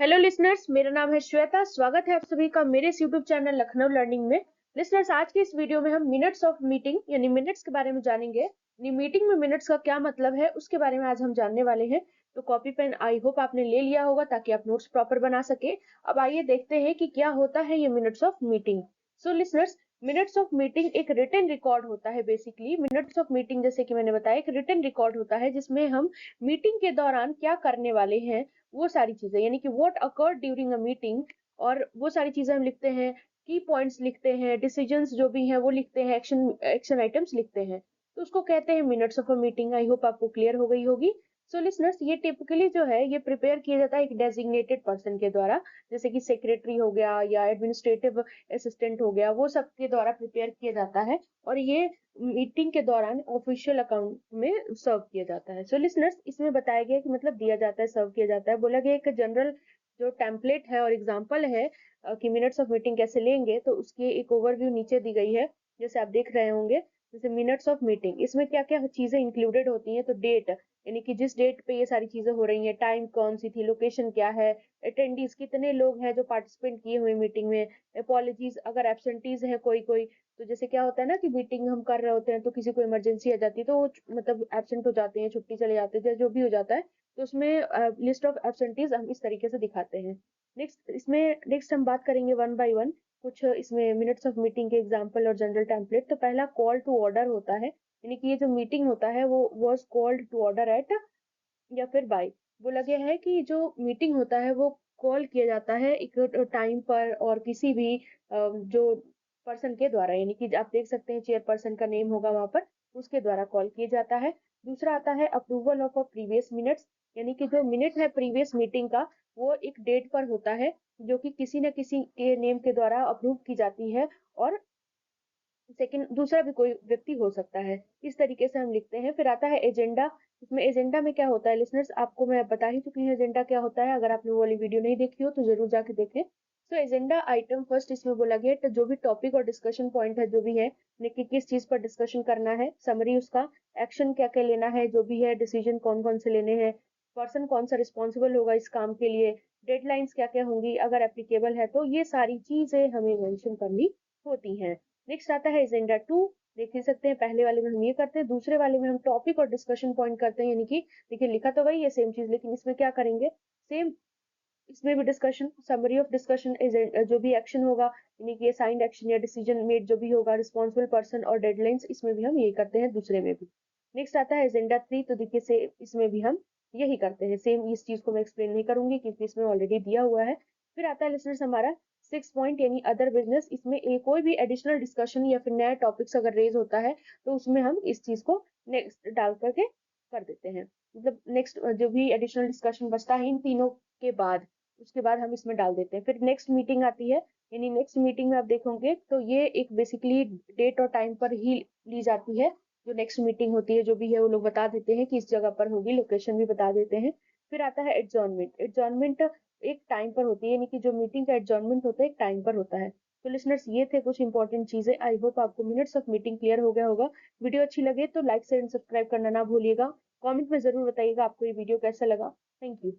Hello listeners, मेरा नाम है श्वेता। स्वागत है आप सभी का मेरे इस यूट्यूब चैनल लखनऊ लर्निंग में। लिसनर्स, आज की इस वीडियो में हम मिनट्स ऑफ मीटिंग यानी मिनट्स के बारे में जानेंगे। यानी मीटिंग में मिनट्स का क्या मतलब है उसके बारे में आज हम जानने वाले हैं। तो कॉपी पेन आई होप आपने ले लिया होगा ताकि आप नोट्स प्रॉपर बना सके। अब आइए देखते हैं कि क्या होता है ये minutes of meeting. So listeners, minutes of meeting एक रिटन रिकॉर्ड होता है। बेसिकली मिनट्स ऑफ मीटिंग, जैसे कि मैंने बताया, एक रिटन रिकॉर्ड होता है जिसमें हम मीटिंग के दौरान क्या करने वाले हैं वो सारी चीजें, यानी कि what occurred during a meeting, और वो सारी चीजें हम लिखते हैं। की पॉइंट्स लिखते हैं, डिसीजंस जो भी हैं वो लिखते हैं, एक्शन एक्शन आइटम्स लिखते हैं। तो उसको कहते हैं minutes of a meeting. I hope आपको क्लियर हो गई होगी। सो लिसनर्स, ये टिपिकली जो है ये प्रिपेयर किया जाता है एक डेजिग्नेटेड पर्सन के द्वारा, जैसे कि सेक्रेटरी हो गया या एडमिनिस्ट्रेटिव असिस्टेंट हो गया, वो सब के द्वारा प्रिपेयर किया जाता है। और ये मीटिंग के दौरान ऑफिशियल अकाउंट में सर्व किया जाता है। सो लिसनर्स, इसमें बताया गया कि मतलब दिया जाता है, सर्व किया जाता है। बोला गया एक जनरल जो टेम्पलेट है और एग्जांपल है कि मिनट्स ऑफ मीटिंग कैसे लेंगे, तो उसकी एक ओवरव्यू नीचे दी गई है, जैसे आप देख रहे होंगे। जैसे मिनट्स ऑफ मीटिंग, इसमें क्या क्या चीजें इंक्लूडेड होती हैं। तो डेट, यानी कि जिस डेट पे ये सारी चीजें हो रही हैं, टाइम कौन सी थी, लोकेशन क्या है, अटेंडीज कितने लोग हैं जो पार्टिसिपेंट किए हुए मीटिंग में, अपॉलॉजीज अगर एब्सेंटीज है कोई कोई। तो जैसे क्या होता है ना कि मीटिंग हम कर रहे होते हैं तो किसी को इमरजेंसी आ जाती है तो वो मतलब एब्सेंट हो जाते हैं, छुट्टी चले जाते हैं, जो भी हो जाता है। तो उसमें लिस्ट ऑफ एब्सेंटीज हम इस तरीके से दिखाते हैं। नेक्स्ट हम बात करेंगे वन बाय वन कुछ इसमें मिनट्स ऑफ मीटिंग के एग्जांपल और जनरल टेम्पलेट। तो पहला कॉल टू ऑर्डर होता है, यानी कि ये जो मीटिंग होता है वो was called to order at या फिर बाय। बोला गया है कि जो मीटिंग होता है वो कॉल किया जाता है एक टाइम पर और किसी भी जो पर्सन के द्वारा, यानी कि आप देख सकते हैं चेयरपर्सन का नेम होगा वहां पर, उसके द्वारा कॉल किया जाता है। दूसरा आता है approval of a previous minutes, यानी कि जो मिनट है प्रीवियस मीटिंग का वो एक डेट पर होता है जो कि किसी न किसी के नेम के द्वारा अप्रूव की जाती है। और सेकंड दूसरा भी कोई व्यक्ति हो सकता है। इस तरीके से हम लिखते हैं। फिर आता है एजेंडा। इसमें एजेंडा में क्या होता है लिसनर्स, आपको मैं बता ही चुकी हूँ एजेंडा क्या होता है। अगर आपने वो वाली वीडियो नहीं देखी हो तो जरूर जाके देखें। तो एजेंडा आइटम फर्स्ट इसमें बोला गया तो जो भी टॉपिक और डिस्कशन पॉइंट है जो भी है, कि किस चीज पर डिस्कशन करना है, समरी उसका, एक्शन क्या क्या लेना है जो भी है, डिसीजन कौन कौन से लेने हैं, पर्सन कौन सा रिस्पॉन्सिबल होगा इस काम के लिए, डेडलाइंस क्या क्या होंगी अगर एप्लीकेबल है, तो ये सारी चीजें हमें मेंशन करनी होती हैं। नेक्स्ट आता है एजेंडा 2। देख ही सकते हैं पहले वाले में हम ये करते हैं, दूसरे वाले में हम टॉपिक और डिस्कशन पॉइंट करते हैं। यानी कि देखिए लिखा तो वही है सेम चीज, लेकिन इसमें क्या करेंगे, सेम इसमें भी डिस्कशन, समरी ऑफ डिस्कशन, जो भी एक्शन होगा, यानी कि साइंड एक्शन या डिसीजन मेड जो भी होगा, रिस्पॉन्सिबल पर्सन और डेडलाइंस, इसमें भी हम यही करते हैं दूसरे में भी। नेक्स्ट आता है एजेंडा 3। तो देखिए से इसमें भी हम यही करते हैं सेम। इस चीज को मैं एक्सप्लेन नहीं करूंगी क्योंकि इसमें ऑलरेडी दिया हुआ है। फिर आता है लिसनर्स हमारा 6 पॉइंट, यानी अदर बिजनेस। इसमें कोई भी एडिशनल डिस्कशन या फिर नया टॉपिक्स अगर रेज होता है तो उसमें हम इस चीज को नेक्स्ट डाल करके कर देते हैं। मतलब नेक्स्ट जो भी एडिशनल डिस्कशन बचता है इन तीनों के बाद, उसके बाद हम इसमें डाल देते हैं। फिर नेक्स्ट मीटिंग आती है, यानी नेक्स्ट मीटिंग में आप देखोगे तो ये एक बेसिकली डेट और टाइम पर ही ली जाती है। जो नेक्स्ट मीटिंग होती है जो भी है वो लोग बता देते हैं कि इस जगह पर होगी, लोकेशन भी बता देते हैं। फिर आता है एडजॉर्नमेंट। एडजॉर्नमेंट एक टाइम पर होती है, यानी कि जो मीटिंग का एडजॉर्नमेंट होता है एक टाइम पर होता है। तो लिसनर्स, ये थे कुछ इंपॉर्टेंट चीजें। आई होप आपको मिनट्स ऑफ मीटिंग क्लियर हो गया होगा। वीडियो अच्छी लगे तो लाइक शेयर एंड सब्सक्राइब करना ना भूलिएगा। कमेंट में जरूर बताइएगा आपको ये वीडियो कैसा लगा। Thank you.